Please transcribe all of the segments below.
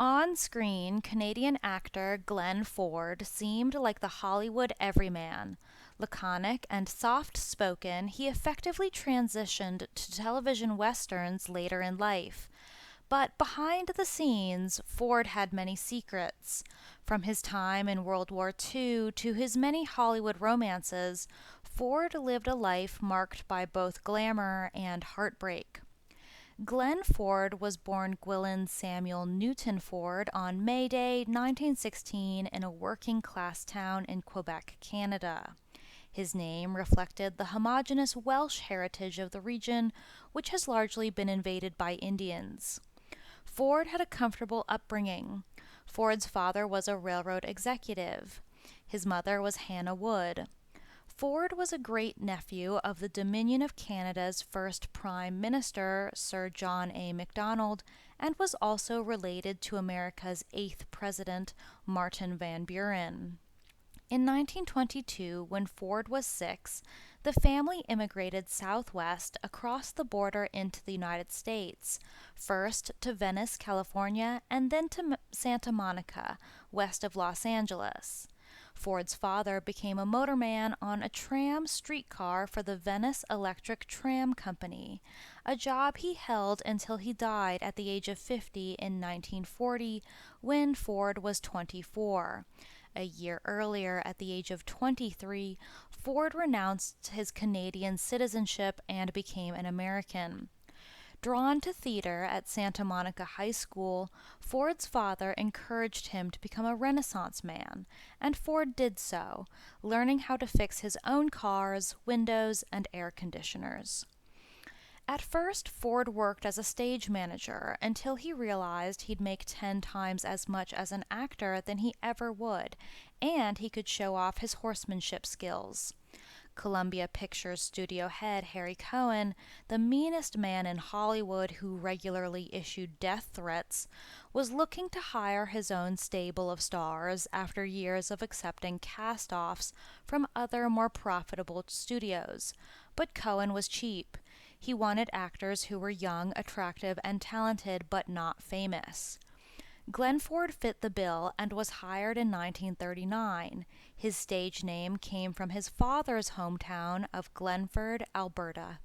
On-screen, Canadian actor Glenn Ford seemed like the Hollywood everyman. Laconic and soft-spoken, he effectively transitioned to television westerns later in life. But behind the scenes, Ford had many secrets. From his time in World War II to his many Hollywood romances, Ford lived a life marked by both glamour and heartbreak. Glenn Ford was born Gwilyn Samuel Newton Ford on May Day 1916 in a working class town in Quebec, Canada. His name reflected the homogeneous Welsh heritage of the region, which has largely been invaded by Indians. Ford had a comfortable upbringing. Ford's father was a railroad executive. His mother was Hannah Wood. Ford was a great nephew of the Dominion of Canada's first Prime Minister, Sir John A. Macdonald, and was also related to America's eighth President, Martin Van Buren. In 1922, when Ford was 6, the family immigrated southwest across the border into the United States, first to Venice, California, and then to Santa Monica, west of Los Angeles. Ford's father became a motorman on a tram streetcar for the Venice Electric Tram Company, a job he held until he died at the age of 50 in 1940 when Ford was 24. A year earlier, at the age of 23, Ford renounced his Canadian citizenship and became an American. Drawn to theater at Santa Monica High School, Ford's father encouraged him to become a Renaissance man, and Ford did so, learning how to fix his own cars, windows, and air conditioners. At first, Ford worked as a stage manager until he realized he'd make 10 times as much as an actor than he ever would, and he could show off his horsemanship skills. Columbia Pictures studio head Harry Cohen, the meanest man in Hollywood who regularly issued death threats, was looking to hire his own stable of stars after years of accepting cast-offs from other more profitable studios. But Cohen was cheap. He wanted actors who were young, attractive, and talented, but not famous. Glenn Ford fit the bill and was hired in 1939. His stage name came from his father's hometown of Glenford, Alberta.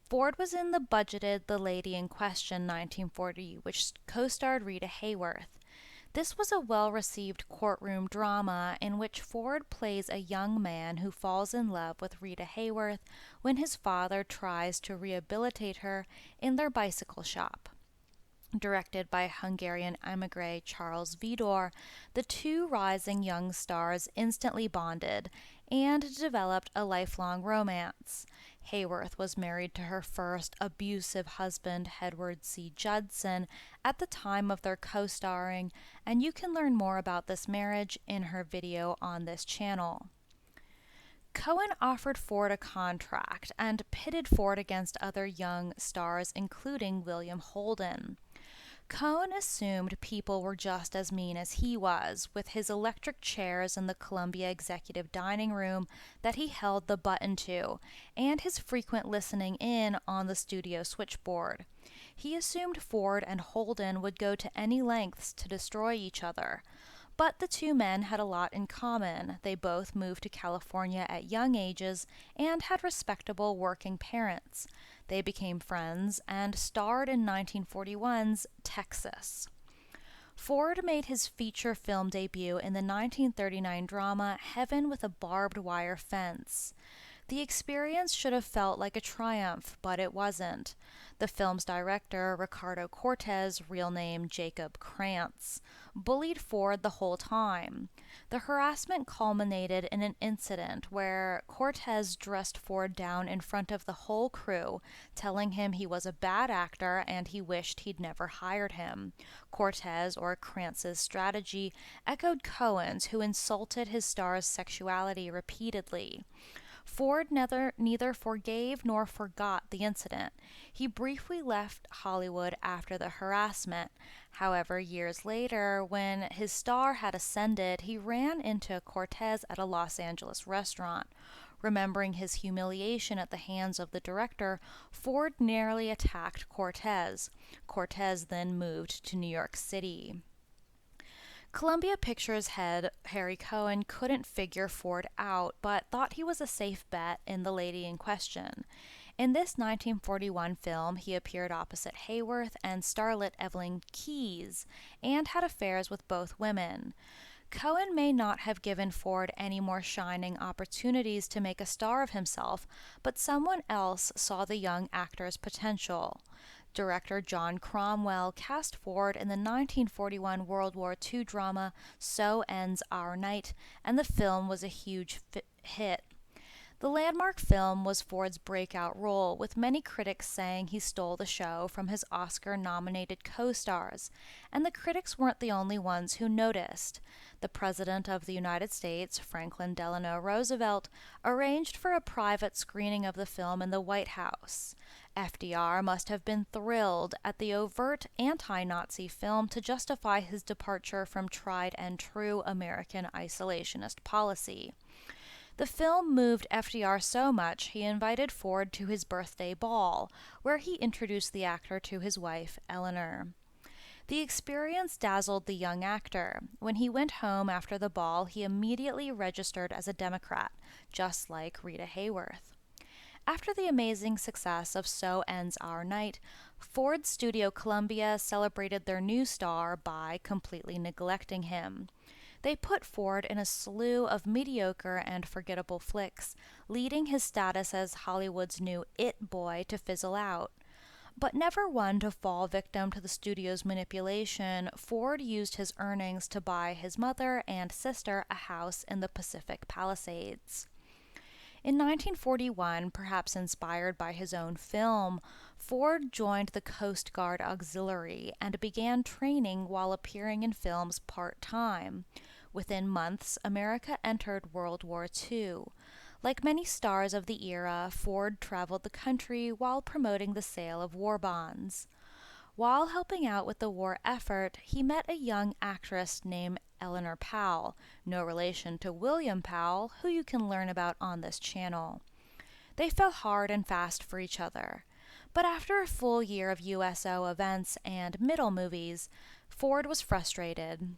Ford was in the budgeted The Lady in Question 1940, which co-starred Rita Hayworth. This was a well-received courtroom drama in which Ford plays a young man who falls in love with Rita Hayworth when his father tries to rehabilitate her in their bicycle shop. Directed by Hungarian émigré Charles Vidor, the two rising young stars instantly bonded and developed a lifelong romance. Hayworth was married to her first abusive husband, Edward C. Judson, at the time of their co-starring, and you can learn more about this marriage in her video on this channel. Cohen offered Ford a contract and pitted Ford against other young stars, including William Holden. Cohen assumed people were just as mean as he was, with his electric chairs in the Columbia executive dining room that he held the button to, and his frequent listening in on the studio switchboard. He assumed Ford and Holden would go to any lengths to destroy each other. But the two men had a lot in common. They both moved to California at young ages and had respectable working parents. They became friends and starred in 1941's Texas. Ford made his feature film debut in the 1939 drama Heaven with a Barbed Wire Fence. The experience should have felt like a triumph, but it wasn't. The film's director, Ricardo Cortez, real name Jacob Krantz, bullied Ford the whole time. The harassment culminated in an incident where Cortez dressed Ford down in front of the whole crew, telling him he was a bad actor and he wished he'd never hired him. Cortez, or Krantz's strategy, echoed Cohen's, who insulted his star's sexuality repeatedly. Ford neither forgave nor forgot the incident. He briefly left Hollywood after the harassment. However, years later, when his star had ascended, he ran into Cortez at a Los Angeles restaurant. Remembering his humiliation at the hands of the director, Ford narrowly attacked Cortez. Cortez then moved to New York City. Columbia Pictures head Harry Cohen couldn't figure Ford out, but thought he was a safe bet in The Lady in Question. In this 1941 film, he appeared opposite Hayworth and starlet Evelyn Keyes, and had affairs with both women. Cohen may not have given Ford any more shining opportunities to make a star of himself, but someone else saw the young actor's potential. Director John Cromwell cast Ford in the 1941 World War II drama So Ends Our Night, and the film was a huge hit. The landmark film was Ford's breakout role, with many critics saying he stole the show from his Oscar-nominated co-stars, and the critics weren't the only ones who noticed. The President of the United States, Franklin Delano Roosevelt, arranged for a private screening of the film in the White House. FDR must have been thrilled at the overt anti-Nazi film to justify his departure from tried and true American isolationist policy. The film moved FDR so much he invited Ford to his birthday ball, where he introduced the actor to his wife, Eleanor. The experience dazzled the young actor. When he went home after the ball, he immediately registered as a Democrat, just like Rita Hayworth. After the amazing success of So Ends Our Night, Ford's studio Columbia celebrated their new star by completely neglecting him. They put Ford in a slew of mediocre and forgettable flicks, leading his status as Hollywood's new it boy to fizzle out. But never one to fall victim to the studio's manipulation, Ford used his earnings to buy his mother and sister a house in the Pacific Palisades. In 1941, perhaps inspired by his own film, Ford joined the Coast Guard Auxiliary and began training while appearing in films part-time. Within months, America entered World War II. Like many stars of the era, Ford traveled the country while promoting the sale of war bonds. While helping out with the war effort, he met a young actress named Eleanor Powell, no relation to William Powell, who you can learn about on this channel. They fell hard and fast for each other. But after a full year of USO events and middle movies, Ford was frustrated.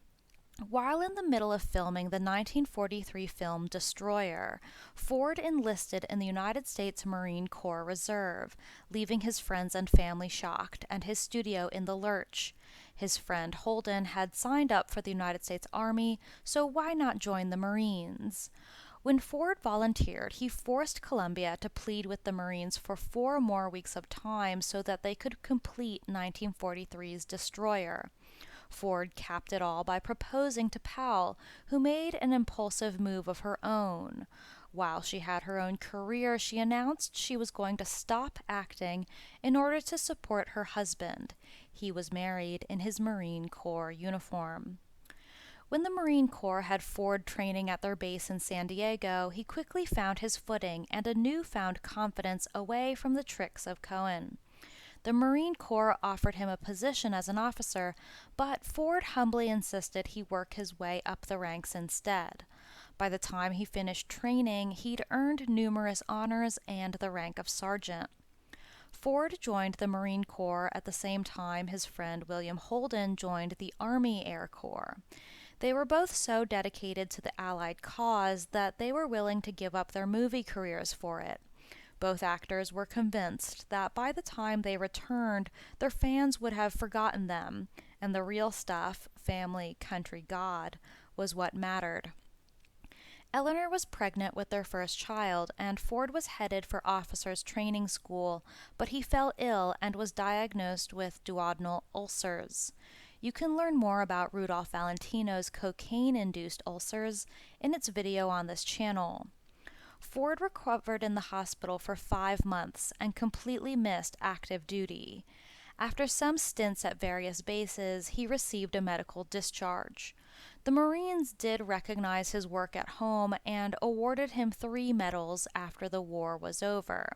While in the middle of filming the 1943 film Destroyer, Ford enlisted in the United States Marine Corps Reserve, leaving his friends and family shocked and his studio in the lurch. His friend Holden had signed up for the United States Army, so why not join the Marines? When Ford volunteered, he forced Columbia to plead with the Marines for 4 more weeks of time so that they could complete 1943's Destroyer. Ford capped it all by proposing to Powell, who made an impulsive move of her own. While she had her own career, she announced she was going to stop acting in order to support her husband. He was married in his Marine Corps uniform. When the Marine Corps had Ford training at their base in San Diego, he quickly found his footing and a newfound confidence away from the tricks of Cohen. The Marine Corps offered him a position as an officer, but Ford humbly insisted he work his way up the ranks instead. By the time he finished training, he'd earned numerous honors and the rank of sergeant. Ford joined the Marine Corps at the same time his friend William Holden joined the Army Air Corps. They were both so dedicated to the Allied cause that they were willing to give up their movie careers for it. Both actors were convinced that by the time they returned, their fans would have forgotten them, and the real stuff, family, country, God, was what mattered. Eleanor was pregnant with their first child, and Ford was headed for officers' training school, but he fell ill and was diagnosed with duodenal ulcers. You can learn more about Rudolph Valentino's cocaine-induced ulcers in its video on this channel. Ford recovered in the hospital for 5 months and completely missed active duty. After some stints at various bases, he received a medical discharge. The Marines did recognize his work at home and awarded him 3 medals after the war was over.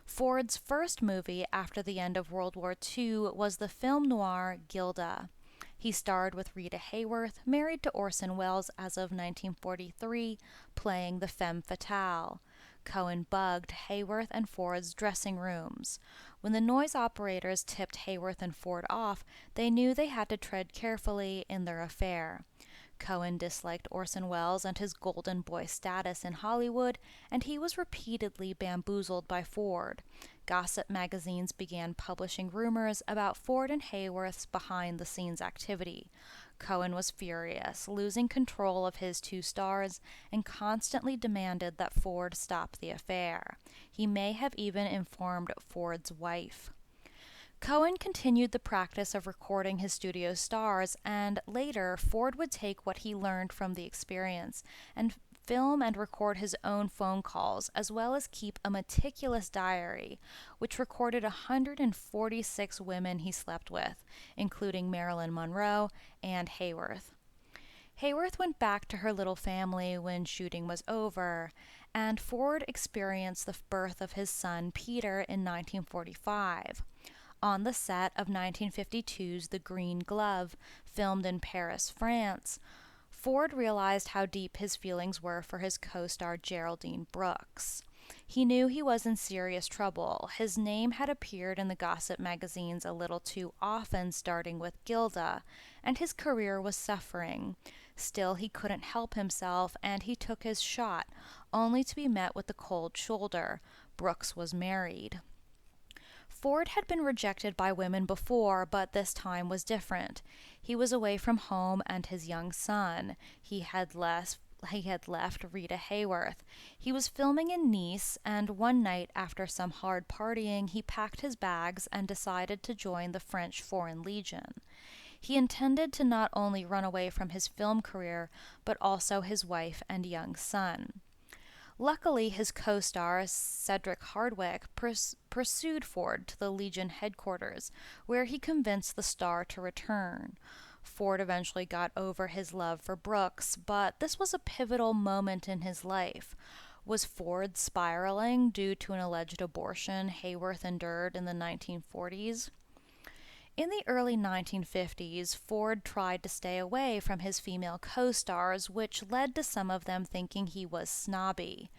Ford's first movie after the end of World War II was the film noir Gilda. He starred with Rita Hayworth, married to Orson Welles as of 1943, playing the femme fatale. Cohen bugged Hayworth and Ford's dressing rooms. When the noise operators tipped Hayworth and Ford off, they knew they had to tread carefully in their affair. Cohen disliked Orson Welles and his golden boy status in Hollywood, and he was repeatedly bamboozled by Ford. Gossip magazines began publishing rumors about Ford and Hayworth's behind-the-scenes activity. Cohen was furious, losing control of his two stars, and constantly demanded that Ford stop the affair. He may have even informed Ford's wife. Cohen continued the practice of recording his studio stars, and later Ford would take what he learned from the experience and film and record his own phone calls, as well as keep a meticulous diary, which recorded 146 women he slept with, including Marilyn Monroe and Hayworth. Hayworth went back to her little family when shooting was over, and Ford experienced the birth of his son Peter in 1945. On the set of 1952's The Green Glove, filmed in Paris, France, Ford realized how deep his feelings were for his co-star Geraldine Brooks. He knew he was in serious trouble. His name had appeared in the gossip magazines a little too often, starting with Gilda, and his career was suffering. Still, he couldn't help himself, and he took his shot, only to be met with the cold shoulder. Brooks was married. Ford had been rejected by women before, but this time was different. He was away from home and his young son. He had left Rita Hayworth. He was filming in Nice, and one night after some hard partying, he packed his bags and decided to join the French Foreign Legion. He intended to not only run away from his film career, but also his wife and young son. Luckily, his co-star, Cedric Hardwicke, pursued Ford to the Legion headquarters, where he convinced the star to return. Ford eventually got over his love for Brooks, but this was a pivotal moment in his life. Was Ford spiraling due to an alleged abortion Hayworth endured in the 1940s? In the early 1950s, Ford tried to stay away from his female co-stars, which led to some of them thinking he was snobby.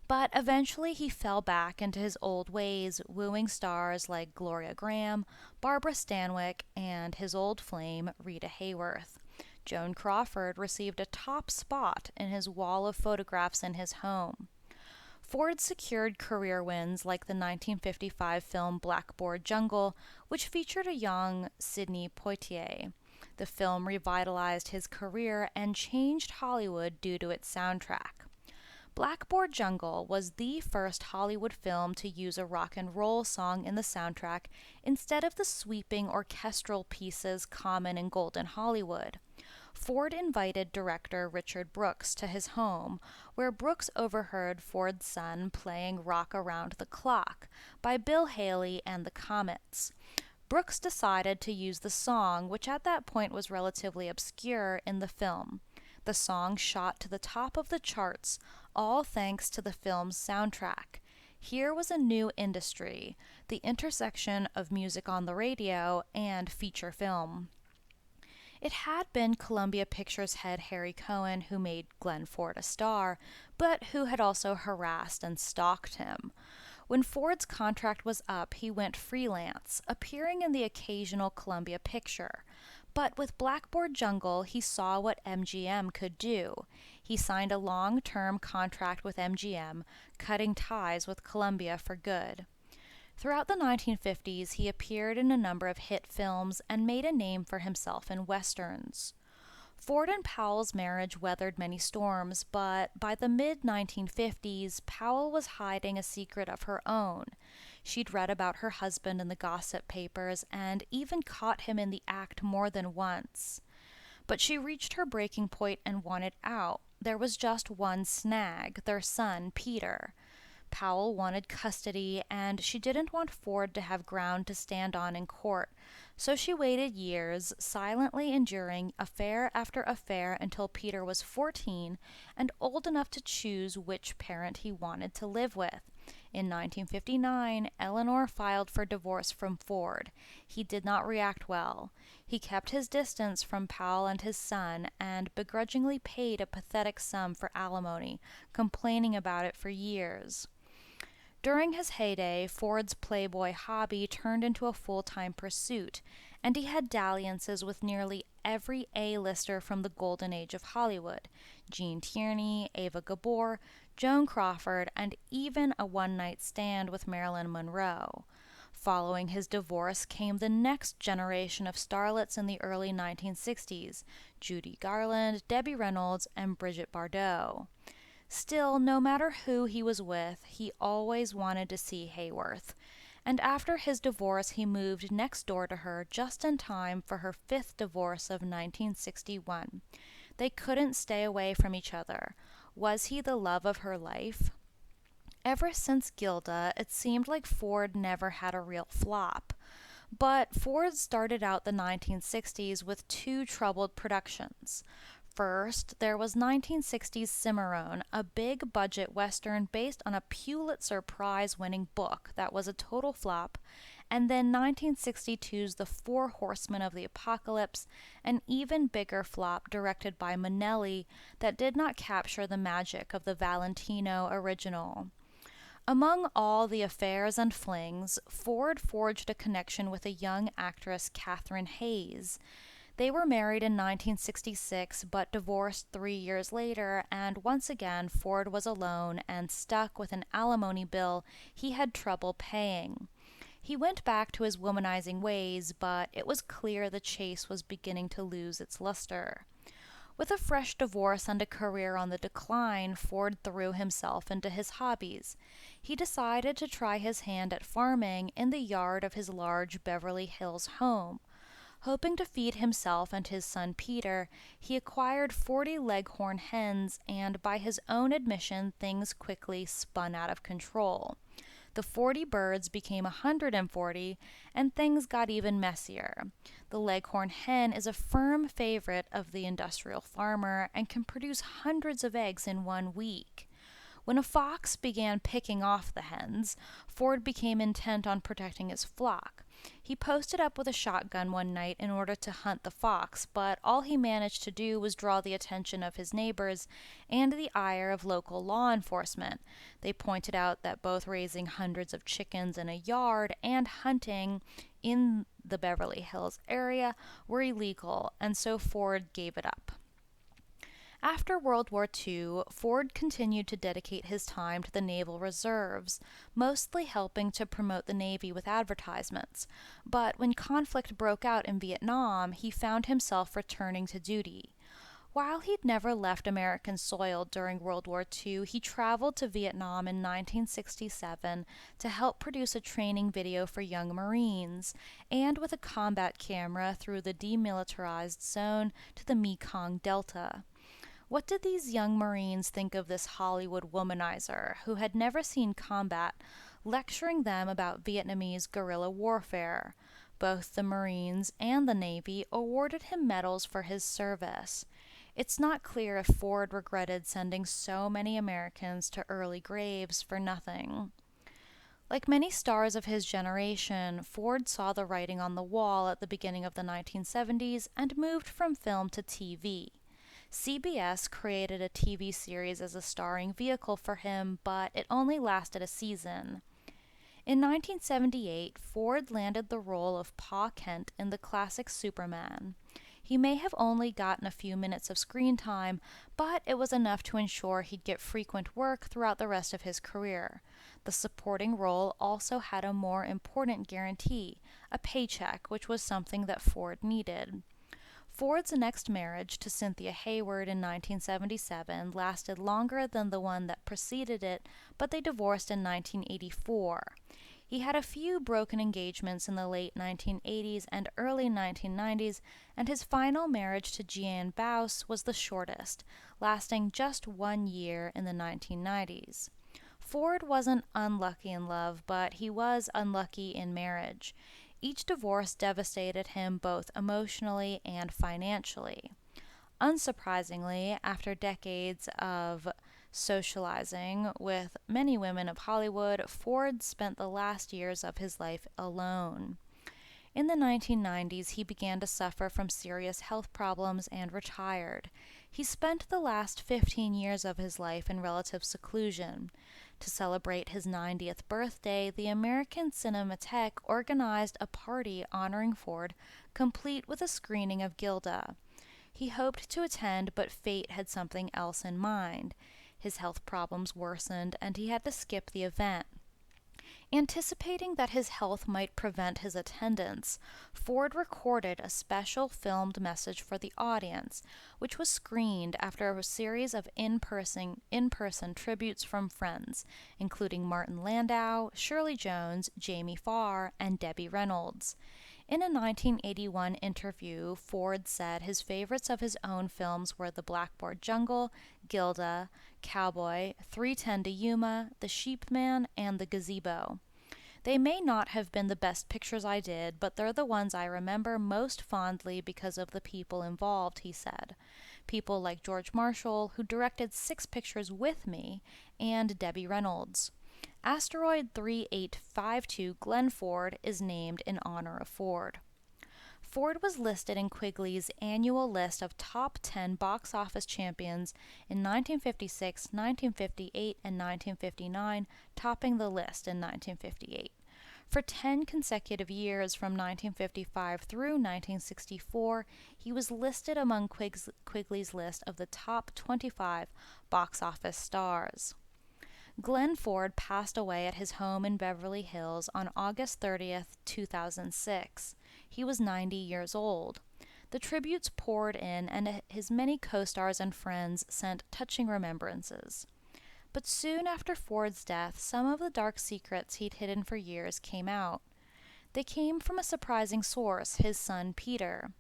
But eventually he fell back into his old ways, wooing stars like Gloria Graham, Barbara Stanwyck, and his old flame, Rita Hayworth. Joan Crawford received a top spot in his wall of photographs in his home. Ford secured career wins like the 1955 film Blackboard Jungle, which featured a young Sidney Poitier. The film revitalized his career and changed Hollywood due to its soundtrack. Blackboard Jungle was the first Hollywood film to use a rock and roll song in the soundtrack instead of the sweeping orchestral pieces common in Golden Hollywood. Ford invited director Richard Brooks to his home, where Brooks overheard Ford's son playing Rock Around the Clock by Bill Haley and the Comets. Brooks decided to use the song, which at that point was relatively obscure, in the film. The song shot to the top of the charts, all thanks to the film's soundtrack. Here was a new industry, the intersection of music on the radio and feature film. It had been Columbia Pictures head Harry Cohen who made Glenn Ford a star, but who had also harassed and stalked him. When Ford's contract was up, he went freelance, appearing in the occasional Columbia picture. But with Blackboard Jungle, he saw what MGM could do. He signed a long-term contract with MGM, cutting ties with Columbia for good. Throughout the 1950s, he appeared in a number of hit films and made a name for himself in westerns. Ford and Powell's marriage weathered many storms, but by the mid-1950s, Powell was hiding a secret of her own. She'd read about her husband in the gossip papers and even caught him in the act more than once. But she reached her breaking point and wanted out. There was just one snag, their son, Peter. Powell wanted custody, and she didn't want Ford to have ground to stand on in court, so she waited years, silently enduring affair after affair until Peter was 14 and old enough to choose which parent he wanted to live with. In 1959, Eleanor filed for divorce from Ford. He did not react well. He kept his distance from Powell and his son and begrudgingly paid a pathetic sum for alimony, complaining about it for years. During his heyday, Ford's playboy hobby turned into a full-time pursuit, and he had dalliances with nearly every A-lister from the golden age of Hollywood: Gene Tierney, Ava Gabor, Joan Crawford, and even a one-night stand with Marilyn Monroe. Following his divorce came the next generation of starlets in the early 1960s: Judy Garland, Debbie Reynolds, and Brigitte Bardot. Still, no matter who he was with, he always wanted to see Hayworth. And after his divorce, he moved next door to her just in time for her fifth divorce of 1961. They couldn't stay away from each other. Was he the love of her life? Ever since Gilda, it seemed like Ford never had a real flop. But Ford started out the 1960s with two troubled productions. First, there was 1960's Cimarron, a big-budget Western based on a Pulitzer Prize-winning book that was a total flop, and then 1962's The Four Horsemen of the Apocalypse, an even bigger flop directed by Minnelli that did not capture the magic of the Valentino original. Among all the affairs and flings, Ford forged a connection with a young actress, Katherine Hayes. They were married in 1966 but divorced 3 years later, and once again Ford was alone and stuck with an alimony bill he had trouble paying. He went back to his womanizing ways, but it was clear the chase was beginning to lose its luster. With a fresh divorce and a career on the decline, Ford threw himself into his hobbies. He decided to try his hand at farming in the yard of his large Beverly Hills home. Hoping to feed himself and his son Peter, he acquired 40 Leghorn hens, and by his own admission, things quickly spun out of control. The 40 birds became 140, and things got even messier. The Leghorn hen is a firm favorite of the industrial farmer and can produce hundreds of eggs in 1 week. When a fox began picking off the hens, Ford became intent on protecting his flock. He posted up with a shotgun one night in order to hunt the fox, but all he managed to do was draw the attention of his neighbors and the ire of local law enforcement. They pointed out that both raising hundreds of chickens in a yard and hunting in the Beverly Hills area were illegal, and so Ford gave it up. After World War II, Ford continued to dedicate his time to the Naval Reserves, mostly helping to promote the Navy with advertisements. But when conflict broke out in Vietnam, he found himself returning to duty. While he'd never left American soil during World War II, he traveled to Vietnam in 1967 to help produce a training video for young Marines, and with a combat camera through the demilitarized zone to the Mekong Delta. What did these young Marines think of this Hollywood womanizer, who had never seen combat, lecturing them about Vietnamese guerrilla warfare? Both the Marines and the Navy awarded him medals for his service. It's not clear if Ford regretted sending so many Americans to early graves for nothing. Like many stars of his generation, Ford saw the writing on the wall at the beginning of the 1970s and moved from film to TV. CBS created a TV series as a starring vehicle for him, but it only lasted a season. In 1978, Ford landed the role of Pa Kent in the classic Superman. He may have only gotten a few minutes of screen time, but it was enough to ensure he'd get frequent work throughout the rest of his career. The supporting role also had a more important guarantee, a paycheck, which was something that Ford needed. Ford's next marriage to Cynthia Hayward in 1977 lasted longer than the one that preceded it, but they divorced in 1984. He had a few broken engagements in the late 1980s and early 1990s, and his final marriage to Jeanne Baus was the shortest, lasting just 1 year in the 1990s. Ford wasn't unlucky in love, but he was unlucky in marriage. Each divorce devastated him both emotionally and financially. Unsurprisingly, after decades of Socializing with many women of Hollywood, Ford spent the last years of his life alone. In the 1990s, he began to suffer from serious health problems and retired. He spent the last 15 years of his life in relative seclusion. To celebrate his 90th birthday, the American Cinematheque organized a party honoring Ford, complete with a screening of Gilda. He hoped to attend, but fate had something else in mind. His health problems worsened, and he had to skip the event. Anticipating that his health might prevent his attendance, Ford recorded a special filmed message for the audience, which was screened after a series of in-person tributes from friends, including Martin Landau, Shirley Jones, Jamie Farr, and Debbie Reynolds. In a 1981 interview, Ford said his favorites of his own films were The Blackboard Jungle, Gilda, Cowboy, 3:10 to Yuma, The Sheep Man, and The Gazebo. They may not have been the best pictures I did, but they're the ones I remember most fondly because of the people involved, he said. People like George Marshall, who directed 6 pictures with me, and Debbie Reynolds. Asteroid 3852 Glenn Ford is named in honor of Ford. Ford was listed in Quigley's annual list of top 10 box office champions in 1956, 1958, and 1959, topping the list in 1958. For 10 consecutive years from 1955 through 1964, he was listed among Quigley's list of the top 25 box office stars. Glenn Ford passed away at his home in Beverly Hills on August 30th, 2006. He was 90 years old. The tributes poured in, and his many co-stars and friends sent touching remembrances. But soon after Ford's death, some of the dark secrets he'd hidden for years came out. They came from a surprising source, his son Peter.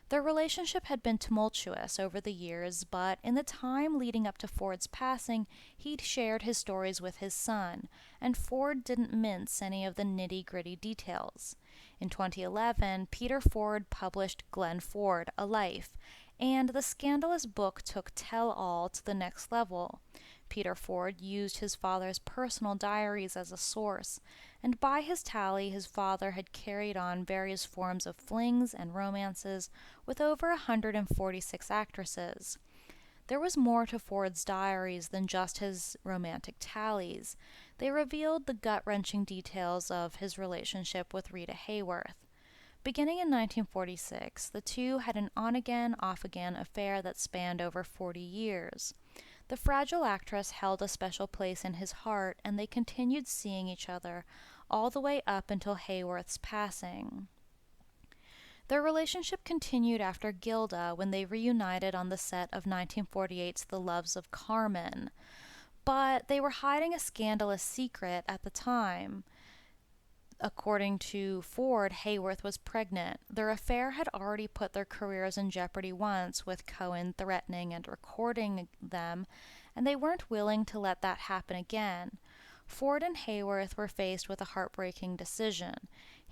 Their relationship had been tumultuous over the years, but in the time leading up to Ford's passing, he'd shared his stories with his son, and Ford didn't mince any of the nitty-gritty details. In 2011, Peter Ford published Glenn Ford, A Life, and the scandalous book took tell-all to the next level. Peter Ford used his father's personal diaries as a source, and by his tally, his father had carried on various forms of flings and romances with over 146 actresses. There was more to Ford's diaries than just his romantic tallies. They revealed the gut-wrenching details of his relationship with Rita Hayworth. Beginning in 1946, the two had an on-again, off-again affair that spanned over 40 years. The fragile actress held a special place in his heart, and they continued seeing each other all the way up until Hayworth's passing. Their relationship continued after Gilda, when they reunited on the set of 1948's The Loves of Carmen. But they were hiding a scandalous secret at the time. According to Ford, Hayworth was pregnant. Their affair had already put their careers in jeopardy once, with Cohen threatening and recording them, and they weren't willing to let that happen again. Ford and Hayworth were faced with a heartbreaking decision.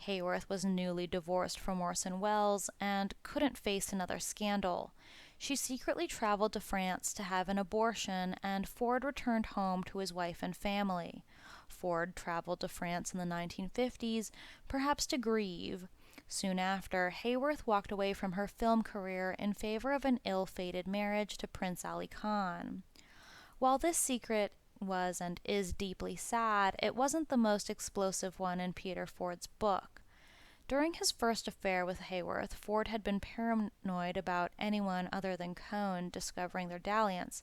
Hayworth was newly divorced from Orson Welles and couldn't face another scandal. She secretly traveled to France to have an abortion, and Ford returned home to his wife and family. Ford traveled to France in the 1950s, perhaps to grieve. Soon after, Hayworth walked away from her film career in favor of an ill-fated marriage to Prince Ali Khan. While this secret was and is deeply sad, it wasn't the most explosive one in Peter Ford's book. During his first affair with Hayworth, Ford had been paranoid about anyone other than Cohen discovering their dalliance,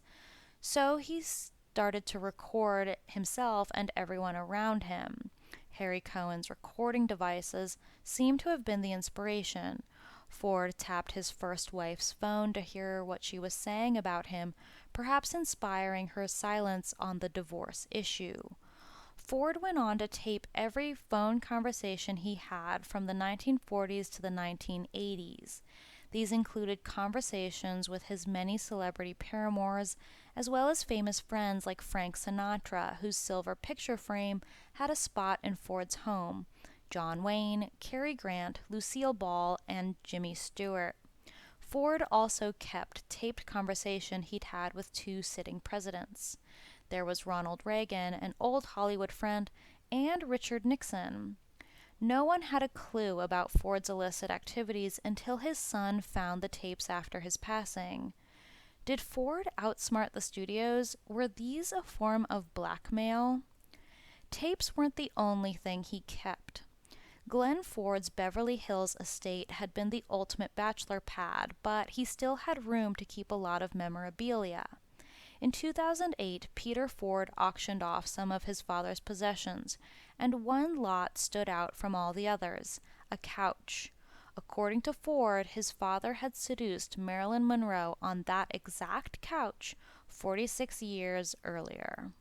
so he started to record himself and everyone around him. Harry Cohen's recording devices seem to have been the inspiration. Ford tapped his first wife's phone to hear what she was saying about him, perhaps inspiring her silence on the divorce issue. Ford went on to tape every phone conversation he had from the 1940s to the 1980s. These included conversations with his many celebrity paramours, as well as famous friends like Frank Sinatra, whose silver picture frame had a spot in Ford's home, John Wayne, Cary Grant, Lucille Ball, and Jimmy Stewart. Ford also kept taped conversation he'd had with two sitting presidents. There was Ronald Reagan, an old Hollywood friend, and Richard Nixon. No one had a clue about Ford's illicit activities until his son found the tapes after his passing. Did Ford outsmart the studios? Were these a form of blackmail? Tapes weren't the only thing he kept. Glenn Ford's Beverly Hills estate had been the ultimate bachelor pad, but he still had room to keep a lot of memorabilia. In 2008, Peter Ford auctioned off some of his father's possessions, and one lot stood out from all the others: a couch. According to Ford, his father had seduced Marilyn Monroe on that exact couch 46 years earlier.